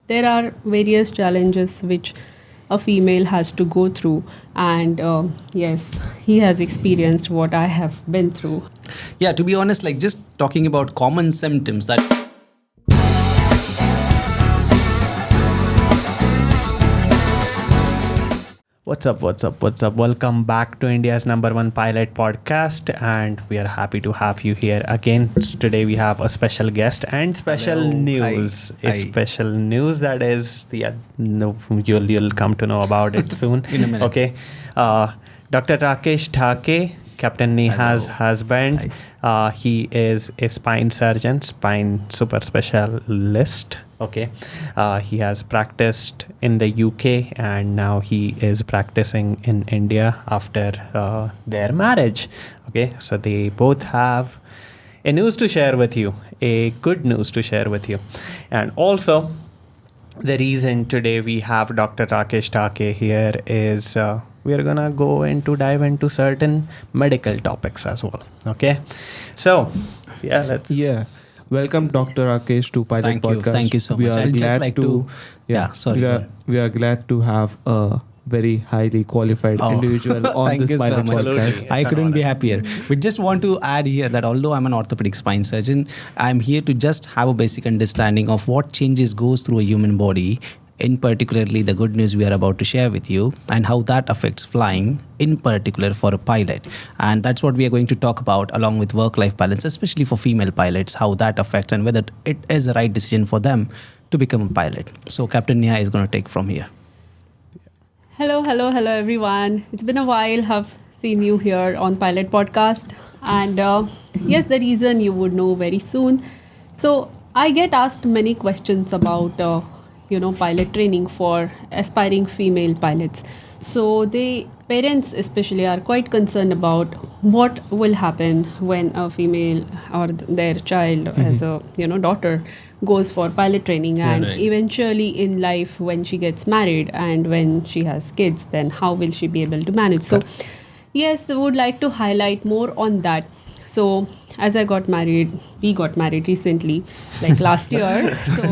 there are various challenges which a female has to go through, and yes, he has experienced what I have been through. Yeah, to be honest, like just talking about common symptoms that What's up? What's up? What's up? Welcome back to India's #1 pilot podcast, and we are happy to have you here again. Today we have a special guest and special Hello. news. Hi. A special news that is, no, you'll come to know about it soon. In a minute. Okay, Dr. Rakesh Thakare, Capt.Neha's Hello. husband. He is a spine surgeon, spine super specialist. Okay, he has practiced in the UK and now he is practicing in India after their marriage. Okay, so they both have a news to share with you, a good news to share with you, and also the reason today we have Dr. Rakesh Thakare here is we are gonna dive into certain medical topics as well. Okay, so let's. Yeah. Welcome, Dr. Rakesh, to Pilot Thank you. Podcast. Thank you so We much. are I'd just glad like to- Yeah, sorry, We go are, ahead. we are glad to have a very highly qualified individual on Thank this you so Pilot much. Podcast. Absolutely. I couldn't be happier. We just want to add here that although I'm an orthopedic spine surgeon, I'm here to just have a basic understanding of what changes goes through a human body, in particularly the good news we are about to share with you, and how that affects flying, in particular for a pilot. And that's what we are going to talk about along with work-life balance, especially for female pilots, how that affects and whether it is the right decision for them to become a pilot. So Captain Neha is going to take from here. Hello, everyone. It's been a while. Have seen you here on Pilot Podcast, and yes, the reason you would know very soon. So I get asked many questions about pilot training for aspiring female pilots. So the parents especially are quite concerned about what will happen when a female or their child as a daughter goes for pilot training, and Right. eventually in life when she gets married and when she has kids, then how will she be able to manage? So yes, I would like to highlight more on that. So as we got married recently, like last year. So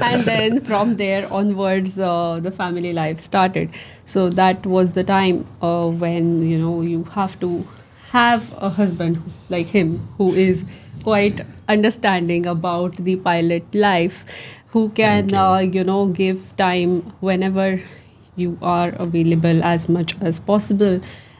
and then from there onwards, the family life started. So that was the time when you have to have a husband like him who is quite understanding about the pilot life, who can give time whenever you are available as much as possible,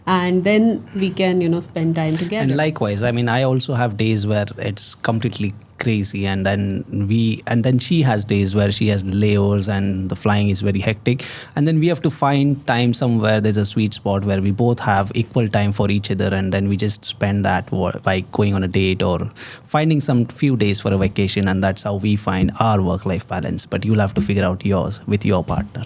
and then we can spend time together. And likewise, I mean, I also have days where it's completely crazy, and then she has days where she has layovers and the flying is very hectic, and then we have to find time somewhere. There's a sweet spot where we both have equal time for each other, and then we just spend that by going on a date or finding some few days for a vacation, and that's how we find our work-life balance. But you'll have to figure out yours with your partner.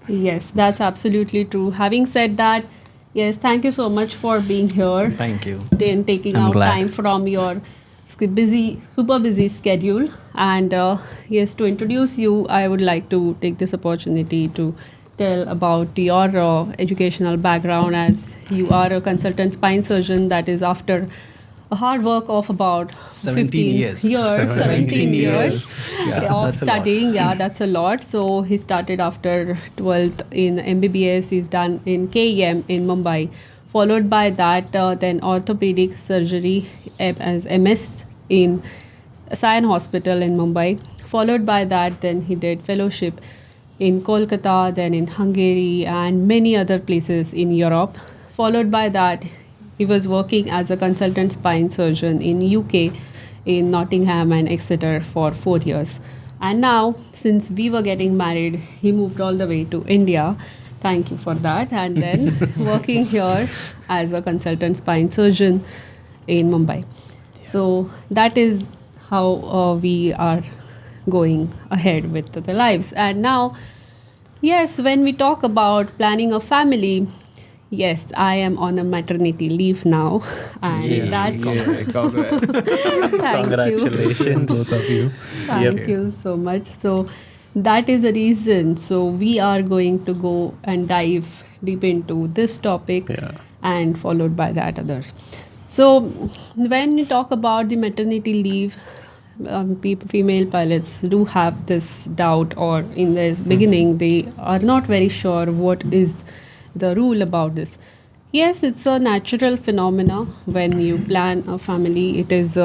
Yes, that's absolutely true. Having said that, yes, thank you so much for being here. Thank you. Then taking I'm out glad. time from your super busy schedule. And yes, to introduce you, I would like to take this opportunity to tell about your educational background, as you are a consultant spine surgeon. That is after a hard work of about 17 15 years. 17 years Yeah, of that's a lot. studying. Yeah, that's a lot. So he started after 12th in MBBS. He's done in KEM in Mumbai. Followed by that, then orthopedic surgery as MS in Sion Hospital in Mumbai. Followed by that, then he did fellowship in Kolkata, then in Hungary, and many other places in Europe. Followed by that, he was working as a consultant spine surgeon in UK, in Nottingham and Exeter for 4 years. And now, since we were getting married, he moved all the way to India. Thank you for that. And then working here as a consultant spine surgeon in Mumbai. So that is how we are going ahead with the lives. And now, yes, when we talk about planning a family, yes, I am on a maternity leave now. And that's Congrats. thank Congratulations. Both of you. Thank you so much. So that is the reason. So we are going to go and dive deep into this topic, and followed by that others. So when you talk about the maternity leave, female pilots do have this doubt, or in the beginning they are not very sure what is the rule about this. Yes, it's a natural phenomena when you plan a family. It is,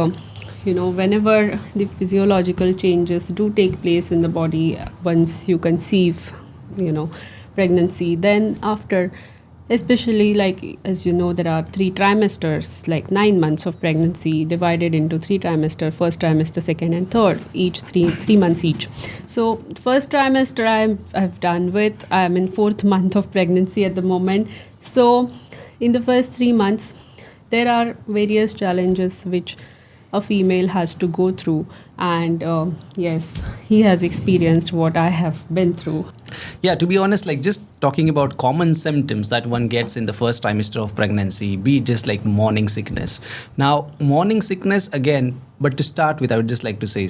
whenever the physiological changes do take place in the body once you conceive, pregnancy, then after, especially like, as you know, there are 3 trimesters, like 9 months of pregnancy divided into 3 trimester, first trimester, second and third, each 3 months each. So first trimester I've done with, I'm in 4th month of pregnancy at the moment. So in the first 3 months, there are various challenges which a female has to go through. And yes, he has experienced what I have been through. Yeah, to be honest, like just talking about common symptoms that one gets in the first trimester of pregnancy, be it just like morning sickness. Now, morning sickness, again, but to start with, I would just like to say,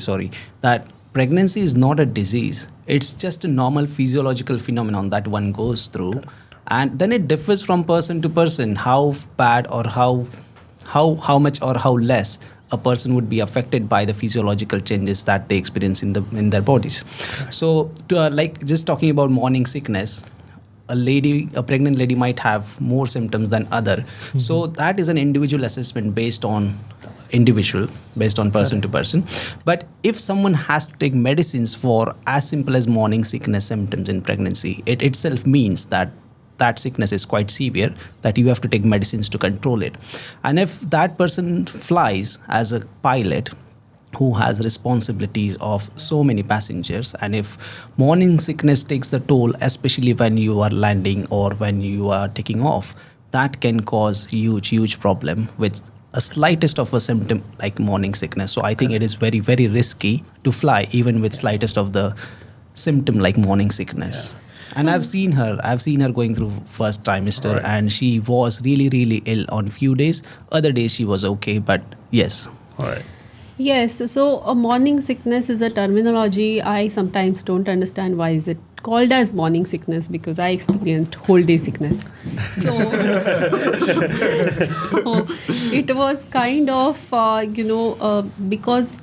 that pregnancy is not a disease. It's just a normal physiological phenomenon that one goes through. And then it differs from person to person, how bad or how much or how less a person would be affected by the physiological changes that they experience in their bodies. So, like just talking about morning sickness, a pregnant lady might have more symptoms than other. So that is an individual assessment based on person to person. But if someone has to take medicines for as simple as morning sickness symptoms in pregnancy, it itself means that sickness is quite severe, that you have to take medicines to control it. And if that person flies as a pilot who has responsibilities of so many passengers, and if morning sickness takes a toll, especially when you are landing or when you are taking off, that can cause huge problem with a slightest of a symptom like morning sickness. So I think it is very, very risky to fly even with slightest of the symptom like morning sickness. Yeah. And I've seen her going through first trimester, right, and she was really, really ill on few days. Other days she was okay, but yes. All right. Yes, so a morning sickness is a terminology I sometimes don't understand. Why is it called as morning sickness? Because I experienced whole day sickness. So, it was kind of, because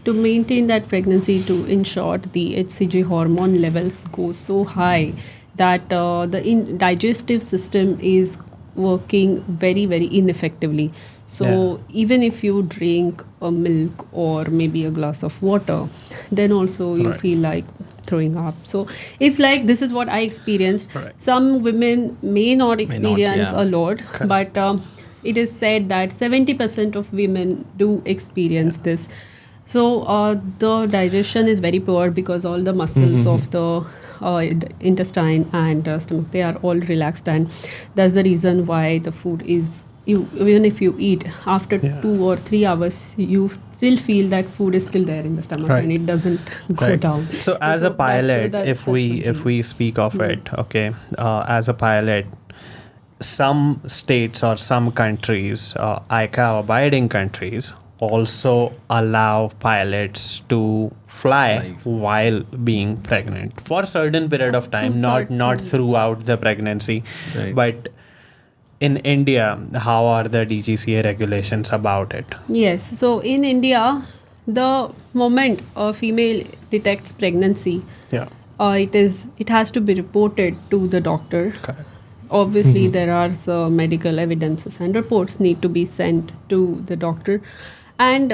to maintain that pregnancy, to in short, the HCG hormone levels go so high that the digestive system is working very, very ineffectively. So even if you drink a milk or maybe a glass of water, then also you feel like throwing up. So it's like, this is what I experienced. Right. Some women may not experience a lot, but it is said that 70% of women do experience this. So the digestion is very poor because all the muscles of the intestine and stomach, they are all relaxed, and that's the reason why the food is, even if you eat after 2 or 3 hours, you still feel that food is still there in the stomach, and it doesn't go down. So as a pilot, if we speak of it, as a pilot, some states or some countries, ICAO abiding countries, also allow pilots to fly while being pregnant for a certain period of time, not throughout the pregnancy. Right. But in India, how are the DGCA regulations about it? Yes, so in India, the moment a female detects pregnancy, it has to be reported to the doctor. Correct. Obviously, there are some medical evidences and reports need to be sent to the doctor. And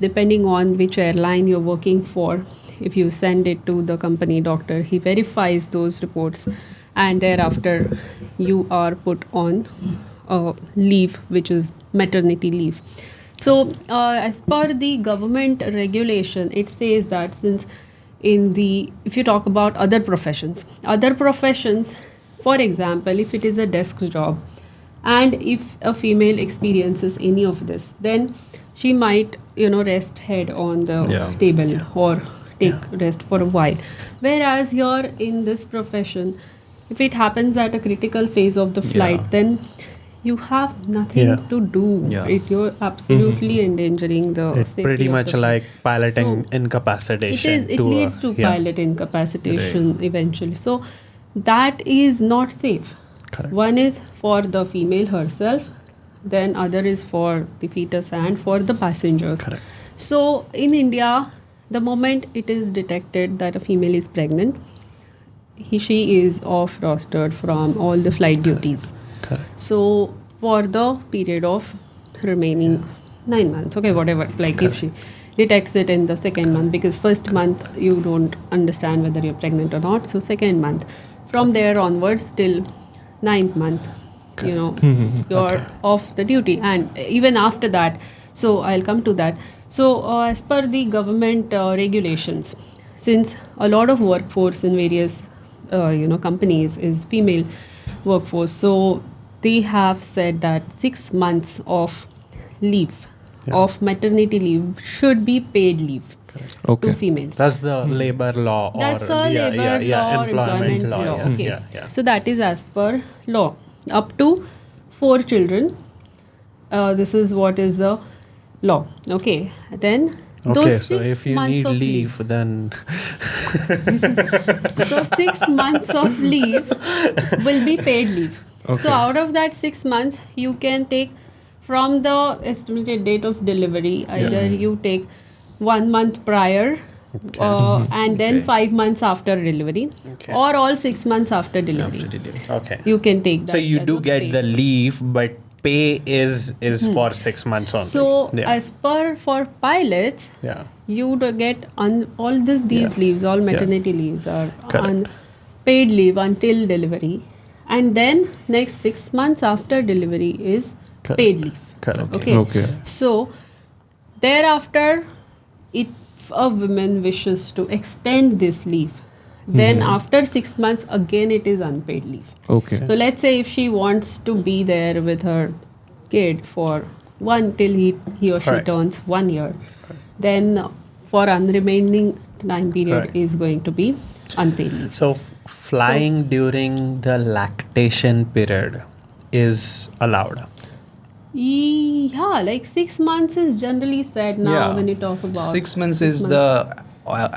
depending on which airline you're working for, if you send it to the company doctor, he verifies those reports, and thereafter you are put on leave, which is maternity leave. So as per the government regulation, it says that since if you talk about other professions, for example, if it is a desk job, and if a female experiences any of this, then she might, rest head on the table or take rest for a while. Whereas here in this profession, if it happens at a critical phase of the flight, then you have nothing to do. You're absolutely endangering the safety. Pretty much of the like piloting incapacitation. It leads to pilot incapacitation eventually. So that is not safe. Correct. One is for the female herself, then other is for the fetus and for the passengers. Correct. So in India, the moment it is detected that a female is pregnant, she is off rostered from all the flight duties. Correct. So for the period of remaining 9 months, okay, whatever, like if she detects it in the second month, because first month you don't understand whether you're pregnant or not. So second month, from there onwards till 9th month, you know, you're off the duty, and even after that. So I'll come to that. So as per the government regulations, since a lot of workforce in various companies is female workforce, so they have said that 6 months of leave of maternity leave should be paid leave to females. That's the labor law or That's a labor law or employment law. Yeah, Okay. yeah. So that is as per law. Up to 4 children. This is what is the law. Okay. Then Okay, those so 6 if you months need of leave, then So 6 months of leave will be paid leave. So out of that 6 months, you can take from the estimated date of delivery. Either you take 1 month prior, and then 5 months after delivery, or all 6 months after delivery. okay. You can take that. So you as do a get pay. the leave, but pay is for 6 months only. So yeah. as per for pilots, yeah. you do get all these leaves, all maternity leaves are Correct. unpaid leave until delivery, and then next 6 months after delivery is paid leave. Correct. Okay. So thereafter, if a woman wishes to extend this leave, then after 6 months again it is unpaid leave. Okay. So let's say if she wants to be there with her kid for till he or she Right. turns 1 year, then for remaining time period Right. is going to be unpaid leave. So flying during the lactation period is allowed. Yeah, like 6 months is generally said now Yeah. when you talk about 6 months is the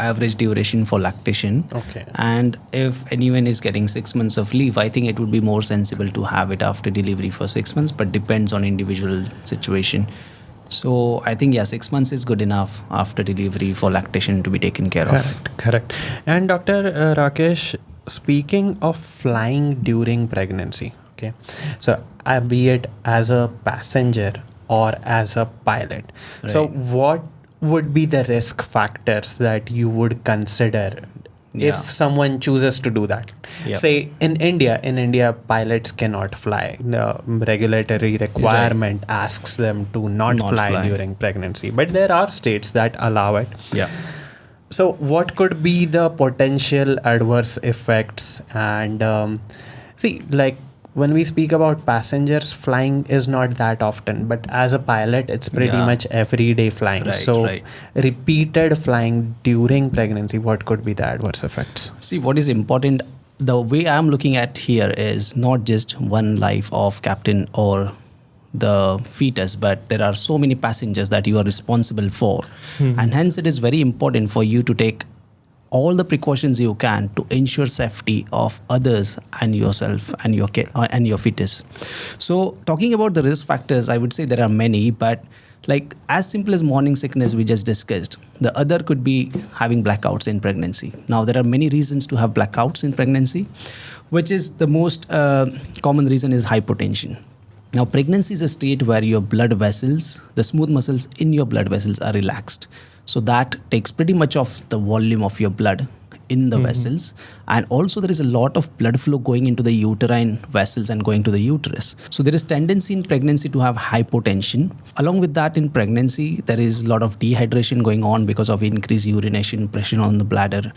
average duration for lactation. Okay. And if anyone is getting 6 months of leave, I think it would be more sensible to have it after delivery for 6 months, but depends on individual situation. So I think 6 months is good enough after delivery for lactation to be taken care of. Correct. And Dr. Rakesh, speaking of flying during pregnancy, okay, so be it as a passenger or as a pilot, so what would be the risk factors that you would consider if someone chooses to do that? Say in India pilots cannot fly. The regulatory requirement asks them to not fly during pregnancy, but there are states that allow it. So what could be the potential adverse effects? And like when we speak about passengers, flying is not that often, but as a pilot, it's pretty much everyday flying. Repeated flying during pregnancy, what could be the adverse effects? See, what is important, the way I'm looking at here is not just one life of captain or the fetus, but there are so many passengers that you are responsible for. And hence it is very important for you to take all the precautions you can to ensure safety of others and yourself and your kid and your fetus. So talking about the risk factors, I would say there are many, but like as simple as morning sickness we just discussed, the other could be having blackouts in pregnancy. Now there are many reasons to have blackouts in pregnancy, which is the most common reason is hypotension. Now pregnancy is a state where your blood vessels, the smooth muscles in your blood vessels are relaxed. So that takes pretty much of the volume of your blood in the vessels, and also there is a lot of blood flow going into the uterine vessels and going to the uterus. So there is tendency in pregnancy to have hypotension. Along with that, in pregnancy there is a lot of dehydration going on because of increased urination, pressure on the bladder.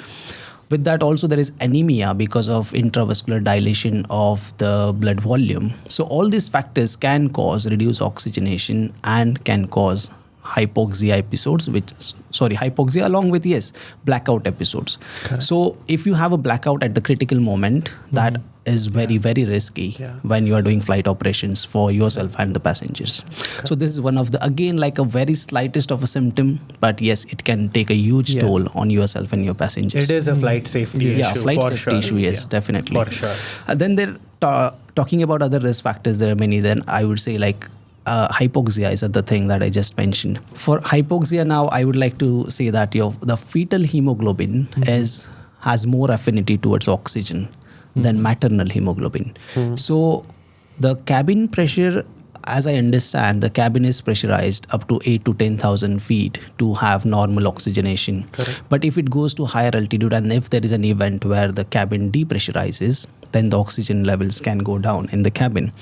With that also there is anemia because of intravascular dilation of the blood volume. So all these factors can cause reduced oxygenation and can cause hypoxia episodes, hypoxia along with blackout episodes. Correct. So if you have a blackout at the critical moment, that is very risky when you are doing flight operations for yourself and the passengers. So this is one of the, again, like a very slightest of a symptom, but it can take a huge toll on yourself and your passengers. It is a flight safety issue. Yeah, flight for safety sure. issue, definitely. For sure. Then they're talking about other risk factors. There are many. Then I would say like hypoxia is the thing that I just mentioned. For hypoxia now, I would like to say that the fetal hemoglobin has more affinity towards oxygen than maternal hemoglobin. So the cabin pressure, as I understand, the cabin is pressurized up to 8 to 10,000 feet to have normal oxygenation. Correct. But if it goes to higher altitude and if there is an event where the cabin depressurizes, then the oxygen levels can go down in the cabin.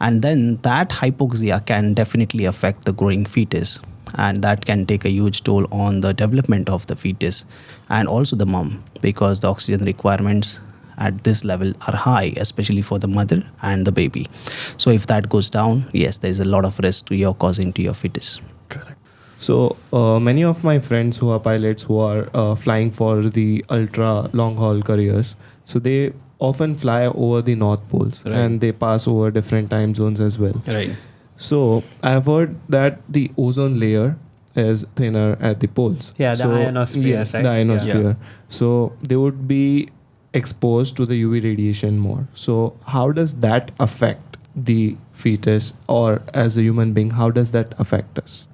And then that hypoxia can definitely affect the growing fetus. And that can take a huge toll on the development of the fetus and also the mom, because the oxygen requirements at this level are high, especially for the mother and the baby. So if that goes down, yes, there's a lot of risk to your causing to your fetus. Correct. So many of my friends who are pilots who are flying for the ultra long haul careers, so they often fly over the North Poles and they pass over different time zones as well. Right. So I've heard that the ozone layer is thinner at the poles. Yeah, the ionosphere, Yes, right? the ionosphere. Yeah. So they would be exposed to the UV radiation more. So how does that affect the fetus, or as a human being, how does that affect us?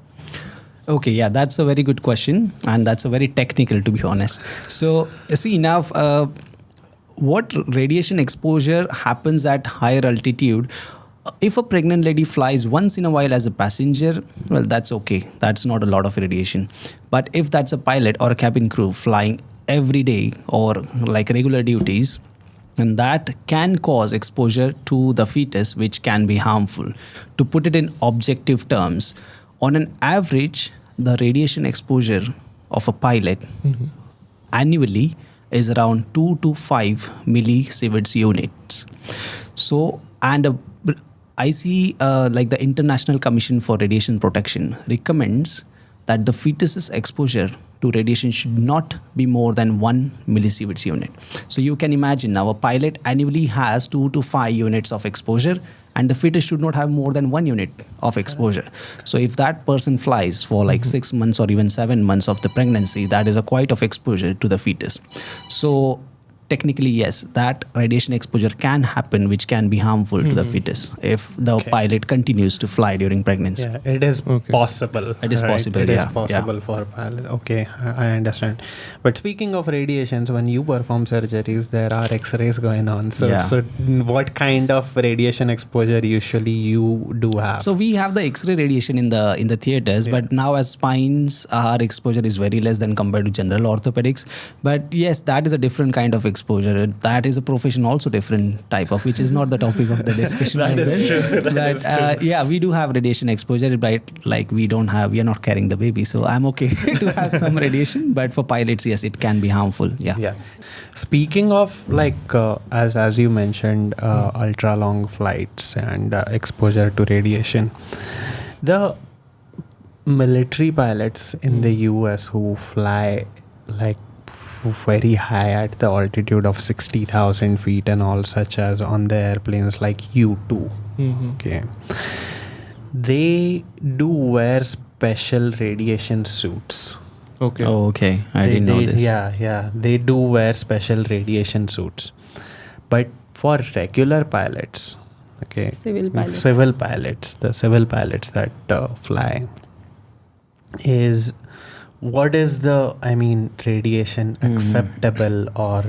Okay, yeah, that's a very good question, and that's a very technical, to be honest. So, see, now, what radiation exposure happens at higher altitude? If a pregnant lady flies once in a while as a passenger, well, that's okay. That's not a lot of radiation. But if that's a pilot or a cabin crew flying every day or like regular duties, and that can cause exposure to the fetus, which can be harmful. To put it in objective terms, on an average, the radiation exposure of a pilot annually is around 2 to 5 millisieverts units. So, and I see like the International Commission for Radiation Protection recommends that the fetus's exposure to radiation should not be more than 1 millisieverts unit. So you can imagine now a pilot annually has 2 to 5 units of exposure, and the fetus should not have more than 1 unit of exposure. So if that person flies for like 6 months or even 7 months of the pregnancy, that is a quite of exposure to the fetus. So technically, yes, that radiation exposure can happen, which can be harmful to the fetus if the pilot continues to fly during pregnancy. Yeah, it is possible. It is possible, It yeah, is possible for a pilot. Okay, I understand. But speaking of radiations, when you perform surgeries, there are X-rays going on. So, so what kind of radiation exposure usually you do have? So we have the X-ray radiation in the theaters, but now as spines, our exposure is very less than compared to general orthopedics. But yes, that is a different kind of exposure. That is a profession also different type of, which is not the topic of the discussion. That is true. But yeah, we do have radiation exposure, but like we are not carrying the baby, so I'm okay to have some radiation. But for pilots, yes, it can be harmful. Yeah. Speaking of like as you mentioned, ultra long flights and exposure to radiation, the military pilots in the US who fly like very high at the altitude of 60,000 feet and all, such as on the airplanes like U2. Okay, they do wear special radiation suits. Okay. Oh, okay. I didn't know this. Yeah, they do wear special radiation suits. But for regular pilots, okay, Civil pilots. the civil pilots that fly, is what is the radiation acceptable or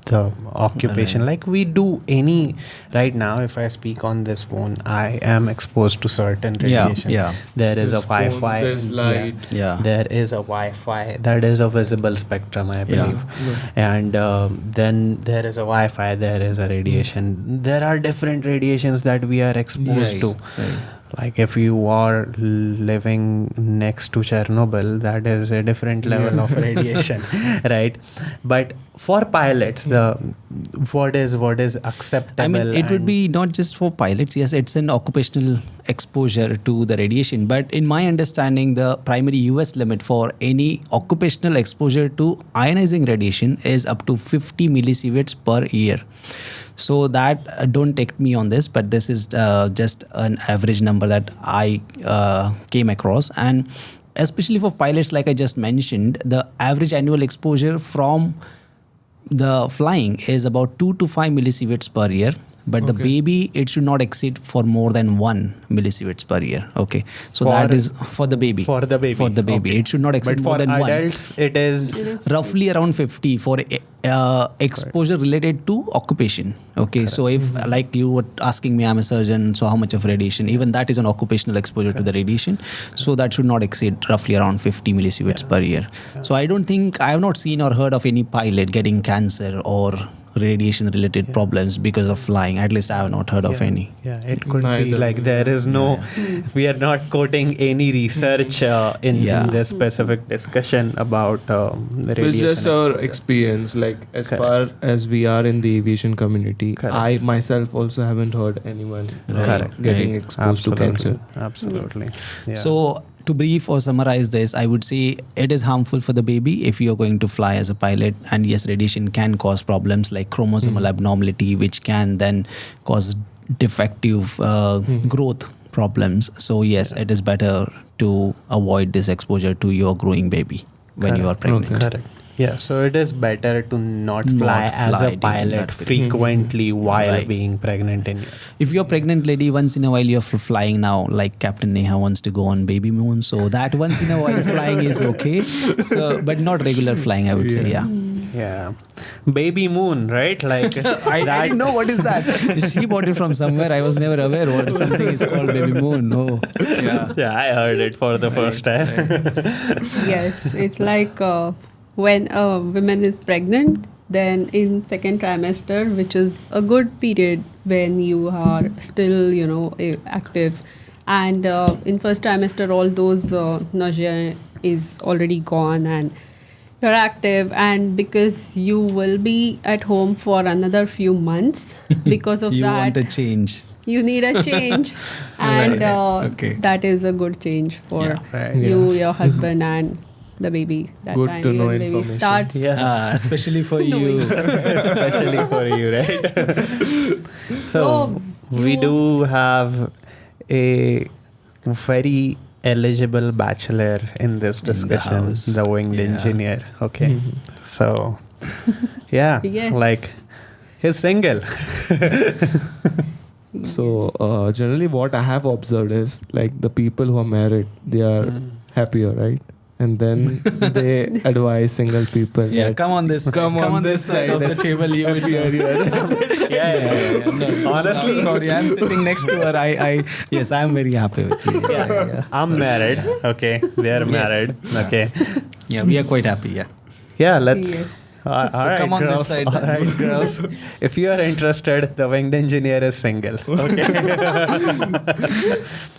the occupation? Like we do any right now, if I speak on this phone, I am exposed to certain radiation. There is a Wi-Fi. There's light. There is a Wi-Fi. That is a visible spectrum, I believe. And then there is a Wi-Fi. There is a radiation. There are different radiations that we are exposed to. Like if you are living next to Chernobyl, that is a different level of radiation, right? But for pilots, what is acceptable? I mean, it would be not just for pilots. Yes, it's an occupational exposure to the radiation. But in my understanding, the primary US limit for any occupational exposure to ionizing radiation is up to 50 millisieverts per year. So that, don't take me on this, but this is just an average number that I came across. And especially for pilots, like I just mentioned, the average annual exposure from the flying is about 2 to 5 millisieverts per year. but the baby, it should not exceed for more than 1 millisieverts per year. Okay, so that is for the baby. For the baby. Okay. It should not exceed But more for than 1. adults, it is Roughly around 50 for exposure related to occupation. Okay, so if like you were asking me, I'm a surgeon, so how much of radiation? Even that is an occupational exposure to the radiation. So that should not exceed roughly around 50 millisieverts per year. So I don't think, I have not seen or heard of any pilot getting cancer or radiation related problems because of flying. At least I have not heard of any. Yeah, it could be like there is no, we are not quoting any research in this specific discussion about radiation. It's just our exposure. experience, like as far as we are in the aviation community. I myself also haven't heard anyone getting exposed to cancer. Absolutely. Yeah. So to brief or summarize this, I would say it is harmful for the baby if you're going to fly as a pilot. And yes, radiation can cause problems like chromosomal abnormality, which can then cause defective growth problems. So yes, it is better to avoid this exposure to your growing baby when you are pregnant. Correct. Yeah, so it is better to not fly as a during pilot that period. frequently while being pregnant in your. If you're pregnant lady, once in a while you're flying now, like Capt.Neha wants to go on babymoon, so that once in a while flying is okay. So, but not regular flying, I would say. Yeah, babymoon, right? Like I didn't know what is that. She bought it from somewhere. I was never aware what something is called babymoon. No. Yeah, I heard it for the first time. Yes, it's like when a woman is pregnant, then in second trimester, which is a good period when you are still, active, and in first trimester, all those nausea is already gone and you're active, and because you will be at home for another few months because of You that, want a change. you need a change, and that is a good change for you, your husband, and the baby. That Good time to know when baby information. starts. Especially for you. Especially for you, right? So we do have a very eligible bachelor in this discussion, the winged engineer. Okay, so Yes. like he's single. So generally what I have observed is like the people who are married, they are happier, right? And then they advise single people. Yeah, that come on this side of the table. You will hear. Yeah. No, honestly, sorry, I'm sitting next to her. Yes, I'm very happy with you. I'm married. Okay, they're married. Okay. Yeah, we are quite happy. Yeah, let's. Yes. All right, come on this girls. side All then. right, girls. If you are interested, the winged engineer is single. Okay.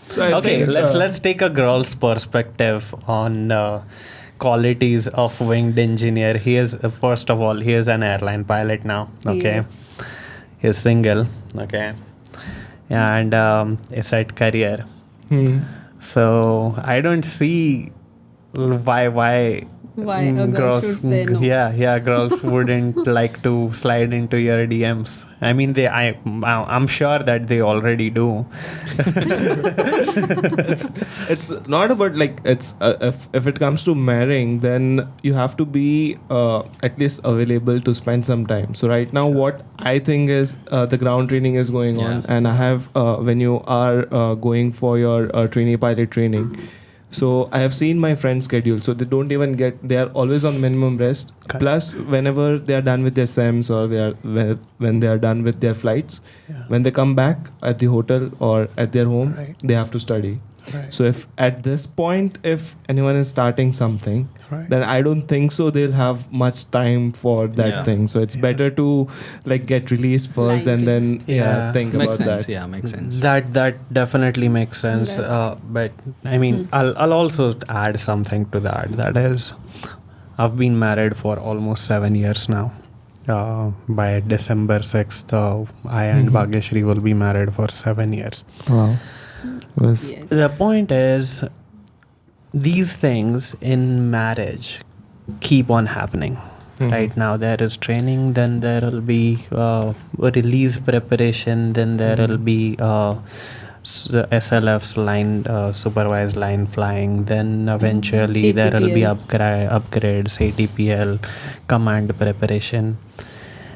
So I Okay, think, let's take a girl's perspective on qualities of winged engineer. He is first of all, he is an airline pilot now. Okay, Yes. he is single. Okay, and a side career. So I don't see why Why a girl should say no. yeah, girls wouldn't like to slide into your DMs. I mean, I'm sure that they already do. it's not about like it's if it comes to marrying, then you have to be at least available to spend some time. So right now what I think is the ground training is going on, and I have when you are going for your trainee pilot training, so I have seen my friends' schedule, so they don't even they are always on minimum rest. Okay. Plus whenever they are done with their SEMs or when they are done with their flights, when they come back at the hotel or at their home, they have to study. Right. So if at this point, if anyone is starting something, then I don't think so they'll have much time for that thing. So it's better to like get released first Like and then think makes about sense. that. Yeah, makes sense. That definitely makes sense. That's- But I mean, I'll also add something to that. That is, I've been married for almost 7 years now. By December 6th, I and Bhagyashri will be married for 7 years. Wow. Was Yes. The point is, these things in marriage keep on happening. Right now there is training, then there will be release preparation, then there will be SLF's line, supervised line flying, then eventually there will be upgrades, ATPL, command preparation.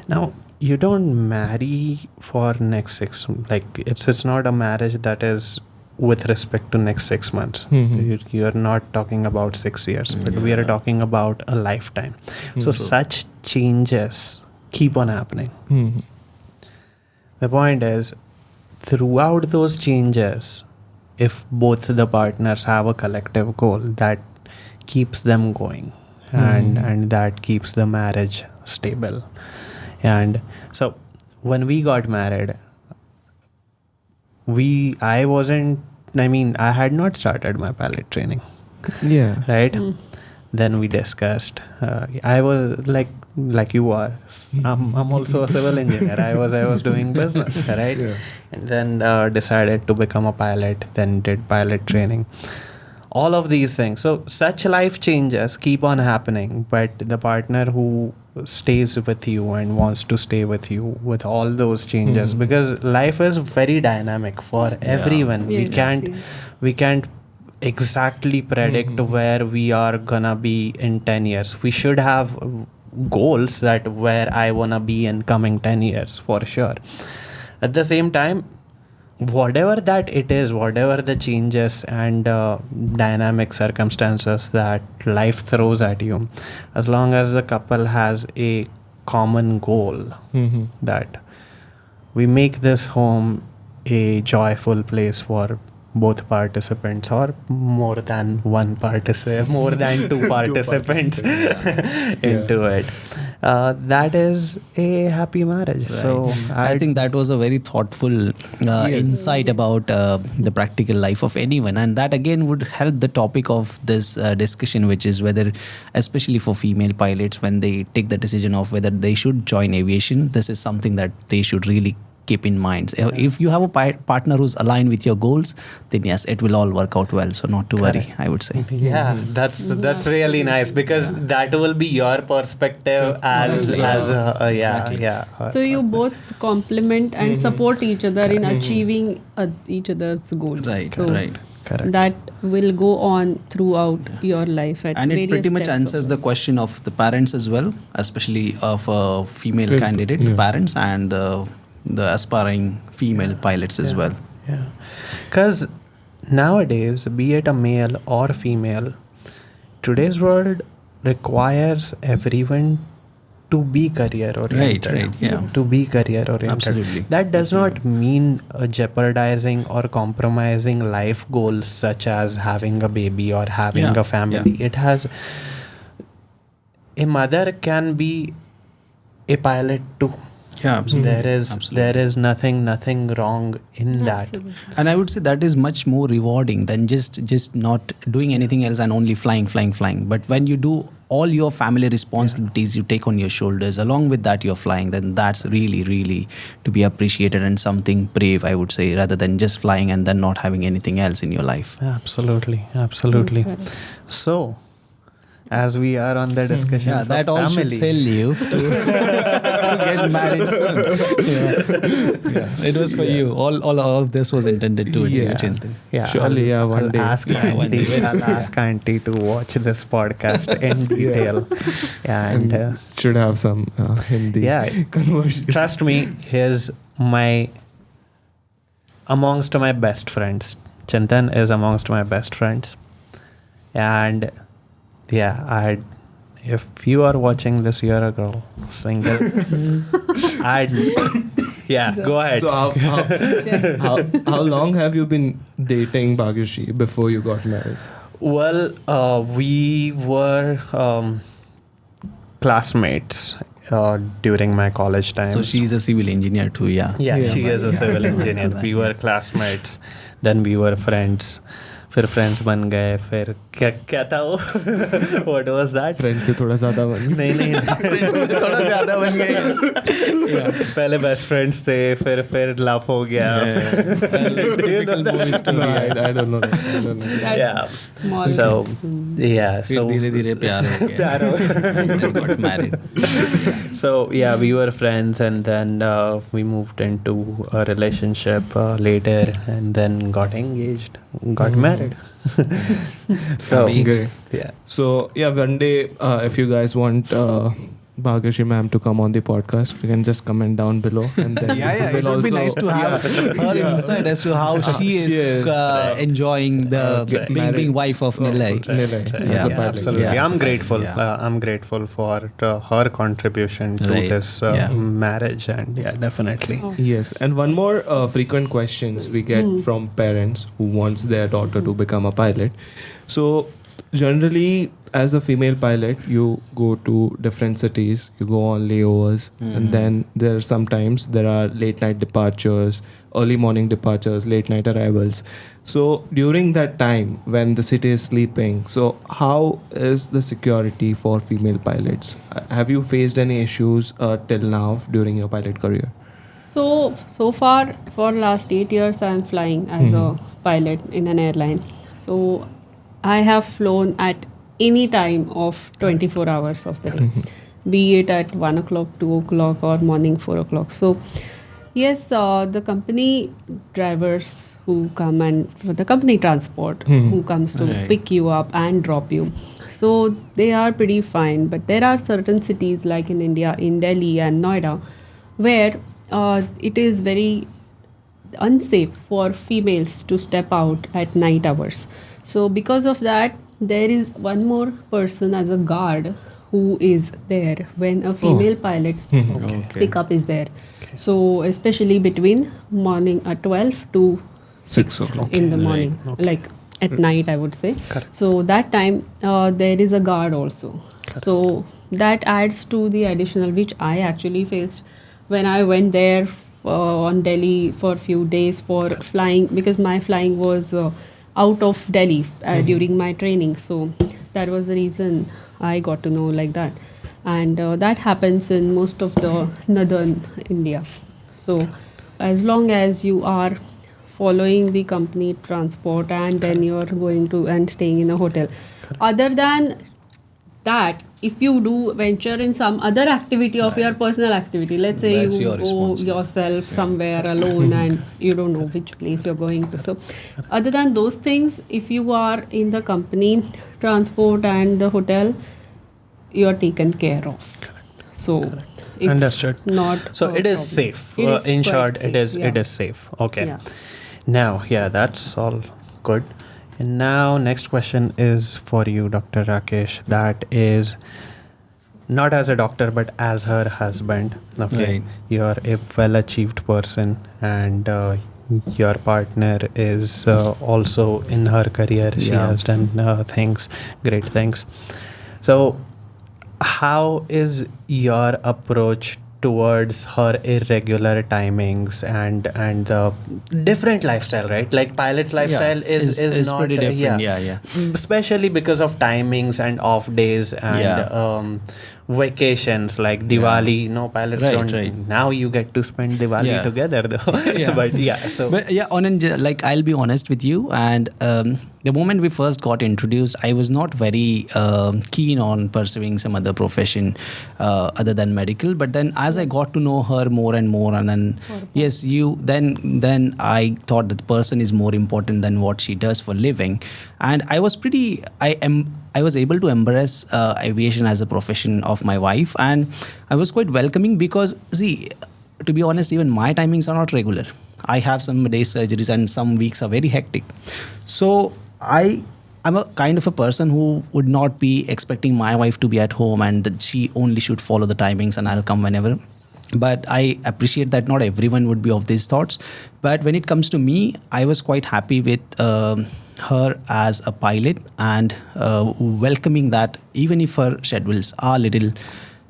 Now you don't marry for next like it's not a marriage that is with respect to next 6 months. You're not talking about 6 years, but we are talking about a lifetime. So such changes keep on happening. The point is, throughout those changes, if both the partners have a collective goal, that keeps them going, and that keeps the marriage stable. And so when we got married, I had not started my pilot training. Yeah. Right? Then we discussed. I was like you are. I'm also a civil engineer. I was doing business, right? Yeah. And then decided to become a pilot. Then did pilot training. All of these things. So such life changes keep on happening, but the partner who stays with you and wants to stay with you with all those changes, because life is very dynamic for everyone. We can't exactly predict where we are gonna be in 10 years. We should have goals that where I wanna be in coming 10 years for sure. At the same time, whatever that it is, whatever the changes and dynamic circumstances that life throws at you, as long as the couple has a common goal, that we make this home a joyful place for both participants, or more than one participant, more than two participants into it. That is a happy marriage. Right. So I think that was a very thoughtful insight about the practical life of anyone, and that again would help the topic of this discussion, which is whether, especially for female pilots, when they take the decision of whether they should join aviation, this is something that they should really keep in mind. If you have a partner who's aligned with your goals, then yes, it will all work out well. So not to worry, I would say. Yeah, that's really nice, because that will be your perspective as So you both complement and support each other in achieving each other's goals. Right. Correct. That will go on throughout your life at And it various pretty much steps answers of the question of the parents as well, especially of a female candidate, parents, and the aspiring female pilots as well. Yeah, because nowadays, be it a male or female, today's world requires everyone to be career oriented. Right, yeah. To be career oriented. Absolutely. That does not mean jeopardizing or compromising life goals such as having a baby or having a family. It has. A mother can be a pilot too. Yeah, absolutely. There is nothing wrong in that. And I would say that is much more rewarding than just not doing anything else and only flying. But when you do all your family responsibilities you take on your shoulders, along with that you're flying, then that's really to be appreciated and something brave, I would say, rather than just flying and then not having anything else in your life. Absolutely. So, as we are on the discussion, that all should sell you to get married soon. It was for you. All of this was intended to achieve Chintan. Yeah, surely, one day. I'll ask Auntie to watch this podcast in detail. And should have some Hindi conversion. Trust me, he's amongst my best friends. Chintan is amongst my best friends. And if you are watching this, you're a girl, single. Go ahead. So how long have you been dating Bhagyashree before you got married? Well, we were classmates during my college times. So she's a civil engineer too, Yeah, she is a civil engineer. We were classmates. Then we were friends. फिर friends बन गए, फिर क्या था वो what was that, friends से थोड़ा ज़्यादा बन गए, नहीं फ्रेंड्स से थोड़ा ज़्यादा बन गए, पहले बेस्ट फ्रेंड्स थे, फिर लव हो गया, I don't know. So धीरे-धीरे प्यार हो गया, got married. So we were friends, and then we moved into a relationship later, and then got engaged, got married. So great. So one day if you guys want Bhagashi ma'am to come on the podcast, you can just comment down below, and then It would be nice to have her insight as to how she is enjoying the being wife of Nilay. As a pilot. Absolutely. Yeah, I'm as a grateful. pilot, I'm grateful for her contribution to this marriage, and definitely. Yes, and one more frequent questions we get from parents who wants their daughter to become a pilot. So generally, as a female pilot, you go to different cities, you go on layovers, and then there are late night departures, early morning departures, late night arrivals. So during that time when the city is sleeping, so how is the security for female pilots? Have you faced any issues till now during your pilot career? So far, for last 8 years, I am flying as a pilot in an airline. So I have flown at any time of 24 hours of the day, be it at 1 o'clock, 2 o'clock, or morning 4 o'clock. So yes, the company drivers who come, and for the company transport who comes to pick you up and drop you, so they are pretty fine. But there are certain cities like in India, in Delhi and Noida, where it is very unsafe for females to step out at night hours. So because of that, there is one more person as a guard who is there when a female pilot pickup is there. So especially between morning at 12 to 6 o'clock in the morning, like at night, I would say. So that time there is a guard also. So that adds to the additional, which I actually faced when I went there on Delhi for a few days for flying, because my flying was out of Delhi during my training. So that was the reason I got to know like that. And that happens in most of the northern India. So as long as you are following the company transport and then you're going to and staying in a hotel. Other than that, if you do venture in some other activity of your personal activity, let's say That's you your go yourself somewhere alone and you don't know which place you're going to. So other than those things, if you are in the company transport and the hotel, you're taken care of. So it's Understood. not So a it is problem. safe. It is In quite short, safe, it is safe. Okay. Yeah. Now, that's all good. And now, next question is for you, Dr. Rakesh. That is not as a doctor, but as her husband. Okay, Right. You're a well-achieved person, and your partner is also in her career. She has done great things. So, how is your approach towards her irregular timings and the different lifestyle, right? Like pilot's lifestyle is not pretty different. especially because of timings and off days and vacations like Diwali. No, pilots don't. Right. Now you get to spend Diwali together though. But I'll be honest with you, and the moment we first got introduced, I was not very keen on pursuing some other profession other than medical. But then as I got to know her more and more, and then then I thought that the person is more important than what she does for living. And I was able to embrace aviation as a profession of my wife, and I was quite welcoming because, see, to be honest, even my timings are not regular. I have some day surgeries and some weeks are very hectic. So I'm a kind of a person who would not be expecting my wife to be at home and that she only should follow the timings and I'll come whenever. But I appreciate that not everyone would be of these thoughts. But when it comes to me, I was quite happy with her as a pilot and welcoming that even if her schedules are a little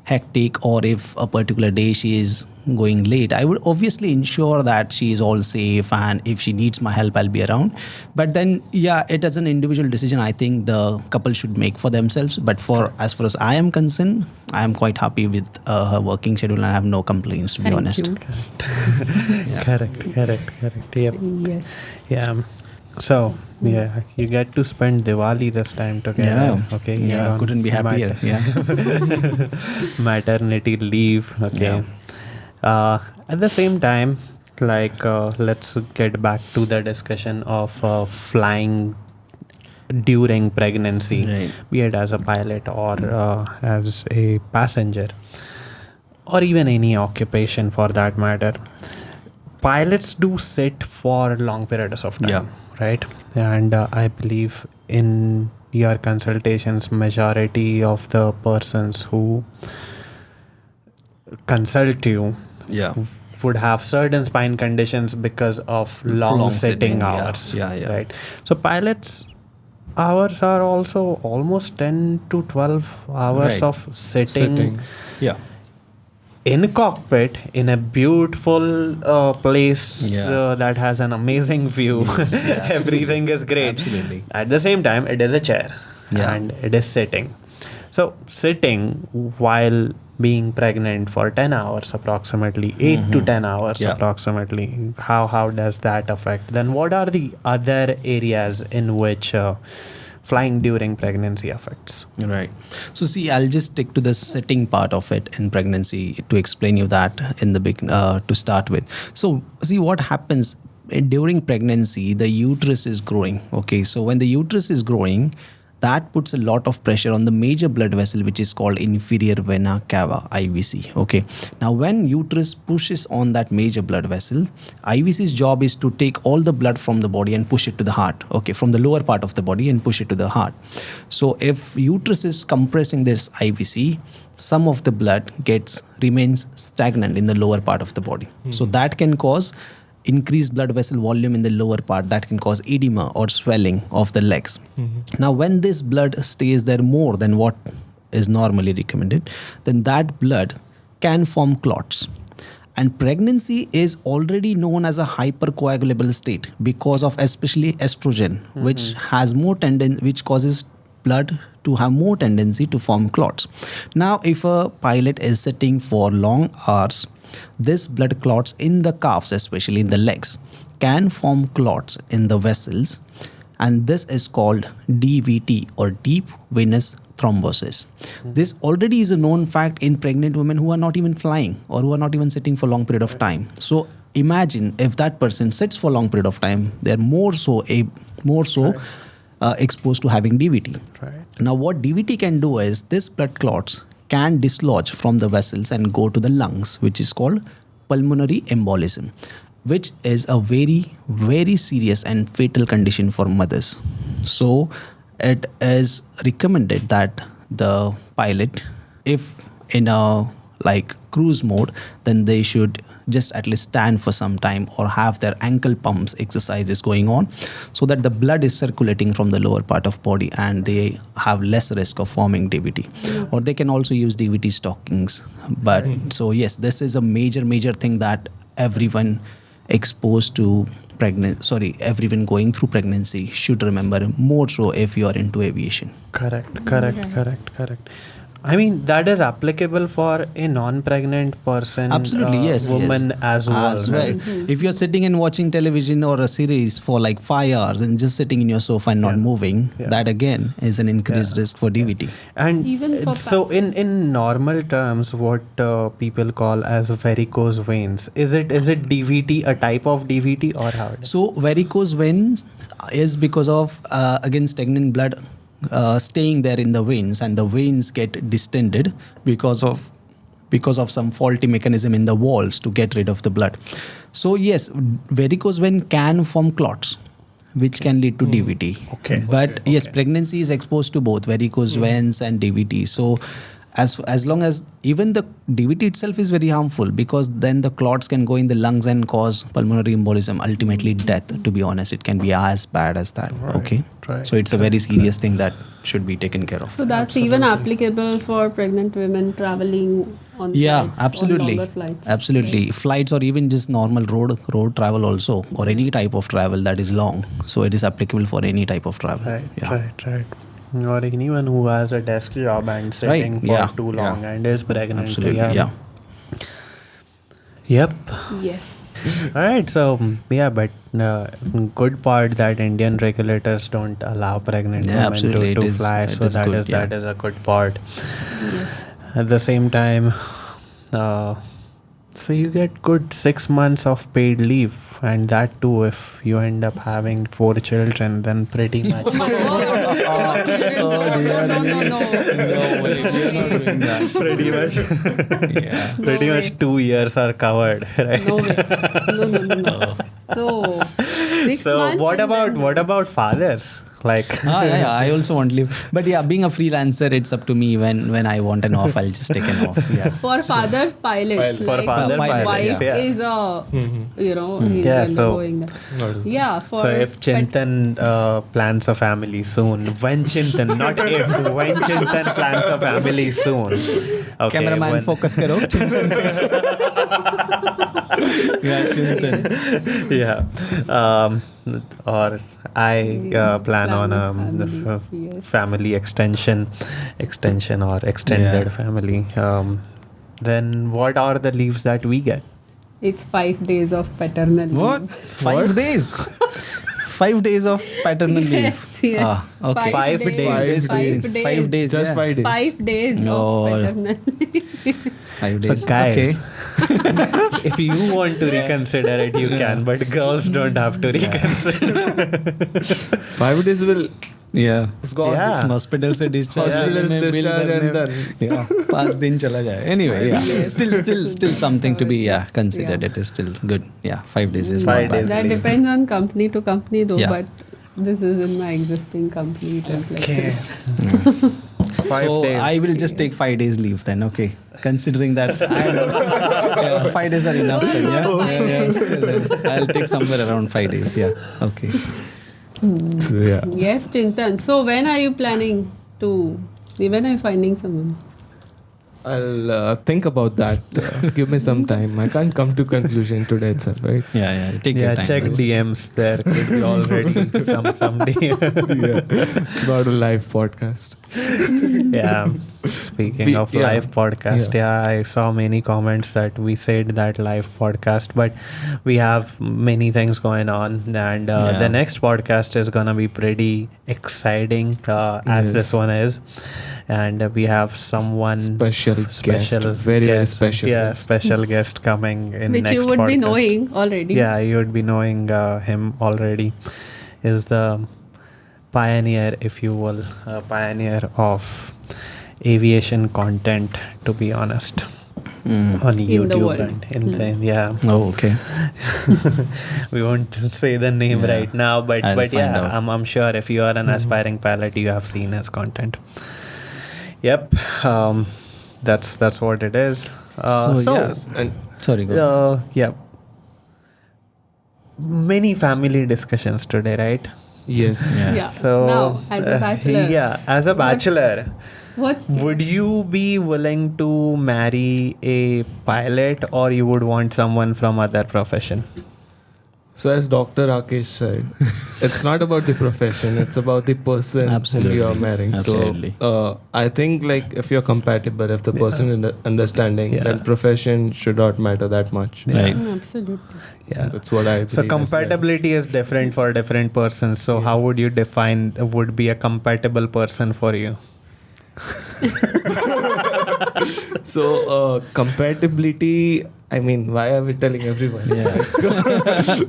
hectic or if a particular day she is going late, I would obviously ensure that she is all safe, and if she needs my help, I'll be around. But then it is an individual decision I think the couple should make for themselves. But as far as I am concerned, I am quite happy with her working schedule and I have no complaints, to be honest. You. Correct. Yep. Yes. Yeah. So you get to spend Diwali this time together. Yeah. Okay. Yeah. Couldn't be happier. Maternity leave. Okay. At the same time, let's get back to the discussion of flying during pregnancy, Right. be it as a pilot or as a passenger, or even any occupation for that matter, pilots do sit for long periods of time, Yeah. right? And I believe in your consultations, majority of the persons who consult you Yeah. would have certain spine conditions because of long sitting yeah. hours. Yeah. Right. So pilots hours are also almost 10 to 12 hours Right. of sitting Yeah. in cockpit in a beautiful place Yeah. that has an amazing view. Everything is great. Absolutely. At the same time, it is a chair Yeah. and it is sitting. So sitting while being pregnant for 10 hours approximately, 8 to 10 hours Yeah. approximately, how does that affect? Then what are the other areas in which flying during pregnancy affects? Right. So see, I'll just stick to the sitting part of it in pregnancy to explain you that in the to start with. So see what happens during pregnancy, the uterus is growing. Okay. So when the uterus is growing, that puts a lot of pressure on the major blood vessel, which is called inferior vena cava, IVC. Okay. Now, when uterus pushes on that major blood vessel, IVC's job is to take all the blood from the body and push it to the heart. Okay, from the lower part of the body and push it to the heart. So, if uterus is compressing this IVC, some of the blood remains stagnant in the lower part of the body. So that can cause increased blood vessel volume in the lower part, that can cause edema or swelling of the legs. Now, when this blood stays there more than what is normally recommended, then that blood can form clots. And pregnancy is already known as a hypercoagulable state because of especially estrogen, which has more which causes blood to have more tendency to form clots. Now, if a pilot is sitting for long hours, this blood clots in the calves, especially in the legs, can form clots in the vessels, and this is called DVT or deep venous thrombosis. This already is a known fact in pregnant women who are not even flying or who are not even sitting for a long period of time. So imagine if that person sits for a long period of time, they're more so exposed to having DVT. Right. Now, what DVT can do is this blood clots can dislodge from the vessels and go to the lungs, which is called pulmonary embolism, which is a very, very serious and fatal condition for mothers. So it is recommended that the pilot, if in a cruise mode, then they should just at least stand for some time or have their ankle pumps exercises going on so that the blood is circulating from the lower part of body and they have less risk of forming DVT. Or they can also use DVT stockings. But so yes, this is a major thing that everyone exposed to everyone going through pregnancy should remember, more so if you are into aviation. Correct. I mean, that is applicable for a non-pregnant person, Absolutely, yes, woman as well. Right? If you're sitting and watching television or a series for 5 hours and just sitting in your sofa and not moving, that again is an increased risk for DVT. And Even for so in normal terms, what people call as varicose veins, is it DVT, a type of DVT, or how? So varicose veins is because of again stagnant blood staying there in the veins, and the veins get distended because of some faulty mechanism in the walls to get rid of the blood. So yes, varicose vein can form clots, which can lead to DVT. But yes, pregnancy is exposed to both varicose veins and DVT. So as long as even the DVT itself is very harmful, because then the clots can go in the lungs and cause pulmonary embolism, ultimately death. To be honest, it can be as bad as that. Right. So it's a very serious thing that should be taken care of. So that's even applicable for pregnant women traveling on flights, absolutely. on longer flights. Absolutely. Flights or even just normal road travel also, or any type of travel that is long. So it is applicable for any type of travel. Right. Or anyone who has a desk job and sitting for too long and is pregnant. Absolutely. Yep. Yes. Alright, so but good part that Indian regulators don't allow pregnant women to fly, so that is a good part. Yes. At the same time, So you get good 6 months of paid leave, and that too if you end up having 4 children, then pretty much. Oh my God. No. No way, we are not doing that. pretty much, Yeah. pretty No much way. 2 years are covered, right? No way. No. So, 6 So months. what about fathers? Like, Yeah, I also want leave. But yeah, being a freelancer, it's up to me when I want an off, I'll just take an off. Yeah. for father pilots, For like father my pilots, wife yeah. is he's Yeah, so- undergoing that. Yeah, for so if Chintan plans a family soon, when Chintan, not if, when Chintan plans a family soon. Okay, Cameraman, when- focus karo. Yeah, Chintan. Yeah. Or I plan on family, yes. family extension or extended Yeah. family. Then what are the leaves that we get? It's 5 days of paternal What? leave. 5 days? 5 days of paternal leave. Yes. Ah, okay. 5 days. 5 days. Just yeah. 5 days. 5 days Oh. of paternal leave. 5 So days. guys, Okay. if you want to reconsider it, you can, but girls don't have to reconsider. 5 days will Yeah. gone. Yeah. Hospital se discharge. Hospital में bill discharge and भरने- then- Yeah. 5 दिन चला जाए. Anyway, yeah. Yes. Still something to be considered. Yeah. It is still good. Yeah, 5 days is 5 not bad. days. That leave. depends on company to company though, Yeah. but this is in my existing company. It is like Okay. this. 5 So days. I will just take 5 days leave then. Okay, considering that I am also, 5 days are enough. Then, yeah. Still, I'll take somewhere around 5 days. Yeah. Okay. So, yeah. Yes, Chintan. So when are you planning to? When are you finding someone? I'll think about that. Give me some time. I can't come to conclusion today itself, right? Yeah. Take your Yeah, time. check DMs. There could be already some DM. It's not a live podcast. Yeah. Speaking of yeah. live podcast, yeah, I saw many comments that we said that live podcast, but we have many things going on, and the next podcast is gonna be pretty exciting, as Yes. this one is, and we have someone Special guest. Very guest, special yeah, guest. special guest coming in Which next you would be podcast. knowing already. Yeah, you would be knowing him already. Is the pioneer, if you will, pioneer of aviation content, to be honest, on YouTube the world. and in the, yeah. Oh, okay. We won't say the name Yeah. right now, but I'll but find yeah, out. I'm sure if you are an aspiring pilot, you have seen his content. Yep, that's what it is. So yes. And sorry, go. yeah, many family discussions today, right? Yes. Yeah. So Now, as a bachelor. yeah, as a bachelor, What's would you be willing to marry a pilot, or you would want someone from other profession? So as Dr. Rakesh said, it's not about the profession, it's about the person whom you are marrying. Absolutely. So I think like if you're compatible, if the person is understanding, Yeah. then profession should not matter that much. Right. Absolutely. Yeah. That's what I believe. So as well. compatibility is different for different persons. So how would you define would be a compatible person for you? So compatibility, I mean, why are we telling everyone? That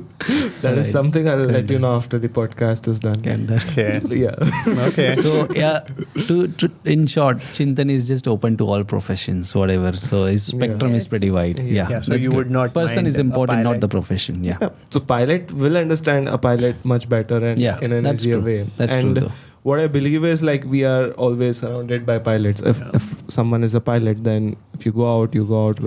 is something I'll let you know after the podcast is done. Okay. Yeah. Okay. So yeah, to in short, Chintan is just open to all professions, whatever. So his spectrum is pretty wide. Yeah. Yeah, so that's you good. would not person mind is a important, not pilot. the profession. Yeah. Yeah. So pilot will understand a pilot much better and Yeah, in an that's easier true. way. That's true and though. what I believe is like we are always surrounded by pilots. If someone is a pilot, then if you go out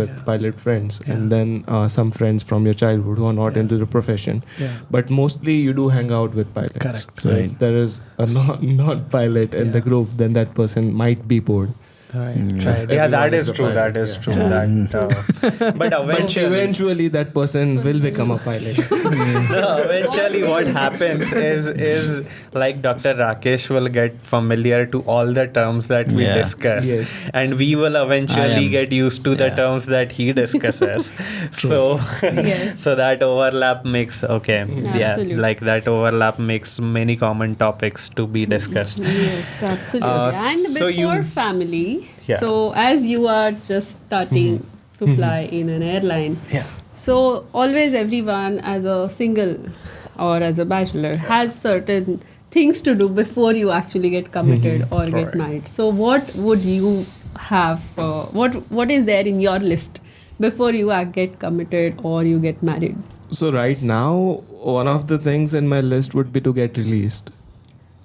with pilot friends, and then some friends from your childhood who are not into the profession. Yeah. But mostly you do hang out with pilots. Correct. So if there is a not pilot in the group, then that person might be bored. Right. Mm. Right. Yeah, that Everyone is is a true. pilot, That is yeah. true. Yeah. That, but But eventually that person will become a pilot. no, eventually what happens is like Dr. Rakesh will get familiar to all the terms that we Yeah. discuss, Yes. and we will eventually I am- get used to the yeah. terms that he discusses. So Yes. so that overlap makes Absolutely. like that overlap makes many common topics to be discussed. Yes, absolutely. And so before you- family, Yeah. so as you are just starting to fly in an airline. Yeah. So always everyone as a single or as a bachelor has certain things to do before you actually get committed or get married. So what would you have? What is there in your list before you get committed or you get married? So right now, one of the things in my list would be to get released.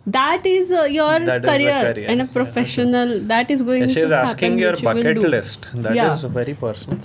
That is your That is a career career. and a professional. That is going She's to asking happen, your which you will bucket do. list. That is very personal.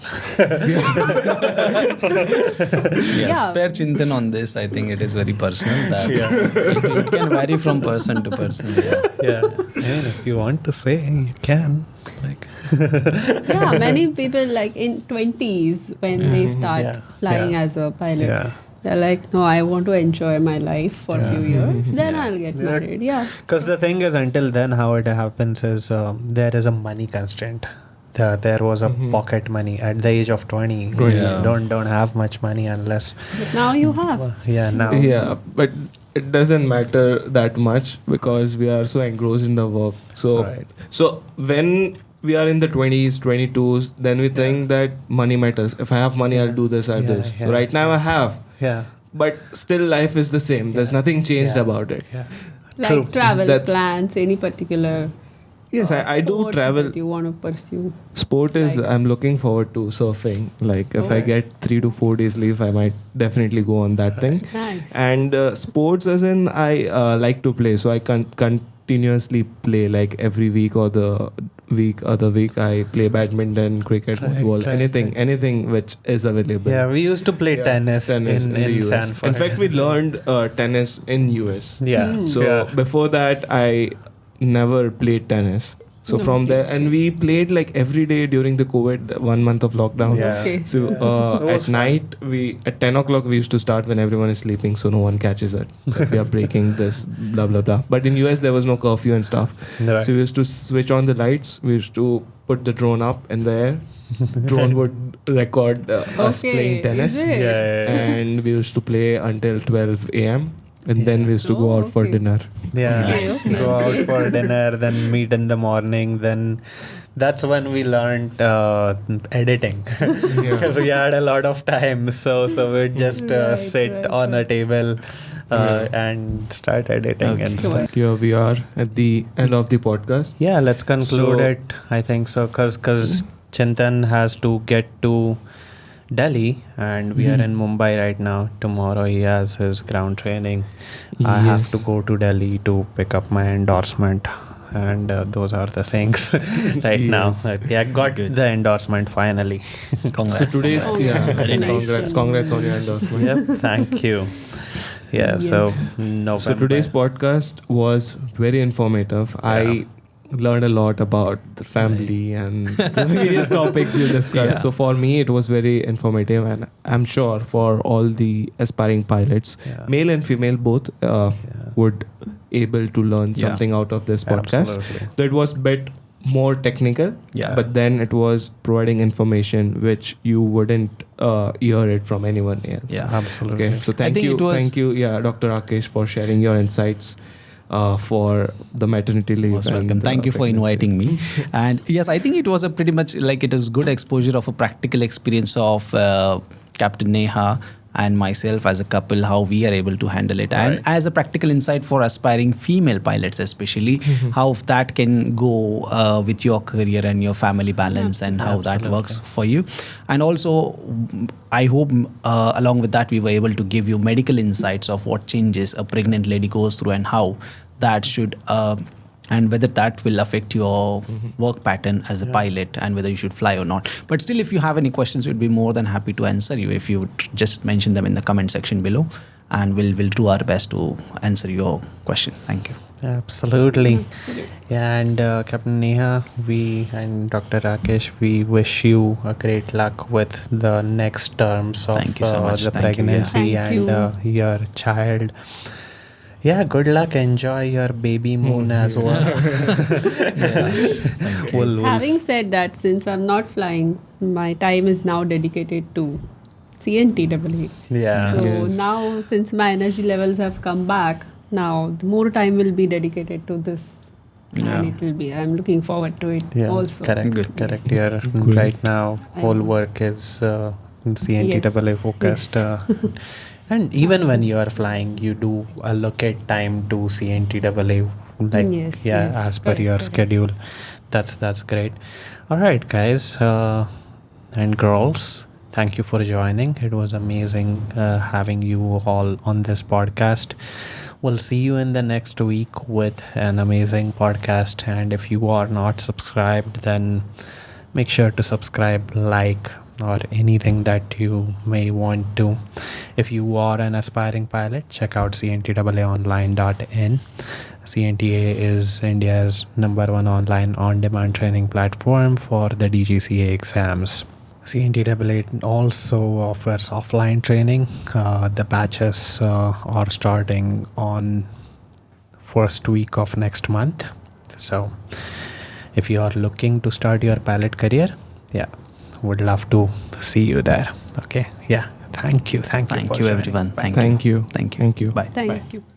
Spare chintan on this. I think it is very personal. That it can vary from person to person. Yeah. And if you want to say, you can. Like. Yeah, many people like in 20s when they start flying as a pilot. Yeah. They're like, no, I want to enjoy my life for a few years. Then I'll get married. Yeah. Because the thing is, until then, how it happens is there is a money constraint. There was a pocket money at the age of 20. You don't have much money unless. But now you have. Now. Yeah, but it doesn't matter that much because we are so engrossed in the work. So when we are in the 20s, 22s, then we think that money matters. If I have money, I'll do this, I'll do this. So right now I have. Yeah. But still life is the same. There's nothing changed about it. Yeah. Like travel plans, any particular Yes, I do sport travel. that you want to pursue. Sport is, Like- I'm looking forward to surfing. Like if I get 3 to 4 days leave, I might definitely go on that thing. Nice. And sports as in I like to play. So I continuously play like every week or the other week I play badminton, cricket, football, anything which is available. Yeah, we used to play tennis in the US. Sanford. In fact, we learned tennis in US. Yeah. So before that, I never played tennis. So from there, and we played like every day during the COVID 1 month of lockdown. Yeah. Okay. So at night, at 10 o'clock we used to start when everyone is sleeping, so no one catches it. That we are breaking this, blah blah blah. But in US there was no curfew and stuff. Right. So we used to switch on the lights. We used to put the drone up in the air. Drone would record us playing tennis, Is it? and we used to play until 12 a.m. And then we used to go out for dinner. Yeah, Okay. go out for dinner, then meet in the morning. Then that's when we learned editing because we had a lot of time. So we'd just sit on a table and start editing and stuff. Here we are at the end of the podcast. Yeah, let's conclude So- it. I think so because Chintan has to get to Delhi and we are in Mumbai right now. Tomorrow he has his ground training. I have to go to Delhi to pick up my endorsement, and those are the things right now. I got the endorsement finally. Congrats. So today's Very nice. congrats on your endorsement. Yep, thank you. Yeah, so November. So today's podcast was very informative. I learned a lot about the family and the various topics you discussed. So for me, it was very informative, and I'm sure for all the aspiring pilots, male and female both, would able to learn something out of this podcast. Absolutely. So it was bit more technical, but then it was providing information which you wouldn't hear it from anyone else. Yeah. Absolutely. Okay, so I think thank you, Dr. Rakesh, for sharing your insights for the maternity leave. Most welcome. and, Thank you for pregnancy. inviting me. And yes, I think it was a pretty much like it was good exposure of a practical experience of Capt.Neha and myself as a couple, how we are able to handle it, and as a practical insight for aspiring female pilots, especially how that can go with your career and your family balance, and how that works for you. And also, I hope along with that we were able to give you medical insights of what changes a pregnant lady goes through and how that should and whether that will affect your work pattern as a pilot, and whether you should fly or not. But still, if you have any questions, we'd be more than happy to answer you if you would just mention them in the comment section below, and we'll do our best to answer your question. Thank you. Absolutely. Yeah, and Capt.Neha, we and Dr. Rakesh, we wish you a great luck with the next terms of Thank you so much. the Thank you. pregnancy Thank and your child. Yeah, good luck. Enjoy your baby moon as well. Having said that, since I'm not flying, my time is now dedicated to CNTAA. Yeah. So now, since my energy levels have come back, now the more time will be dedicated to this Yeah. And it will be. I'm looking forward to it Yeah, also. correct. Good. Correct. Your Great. right now whole Yeah. work is CNTAA Yes, focused. yes. And even when you are flying, you do allocate time to CNTAA, like Yes, yeah, yes, as per correct, your correct. schedule. That's great. All right, guys and girls, thank you for joining. It was amazing having you all on this podcast. We'll see you in the next week with an amazing podcast. And if you are not subscribed, then make sure to subscribe, like, or anything that you may want to. If you are an aspiring pilot, check out cntaaonline.in. CNTAA is India's #1 online on-demand training platform for the DGCA exams. CNTAA also offers offline training. The batches are starting on first week of next month. So if you are looking to start your pilot career, yeah, would love to see you there. Okay. Yeah. Thank you. Thank you. Thank for you, joining. everyone. Bye. Thank you. Thank you. Thank you. Thank you. Bye. Thank you.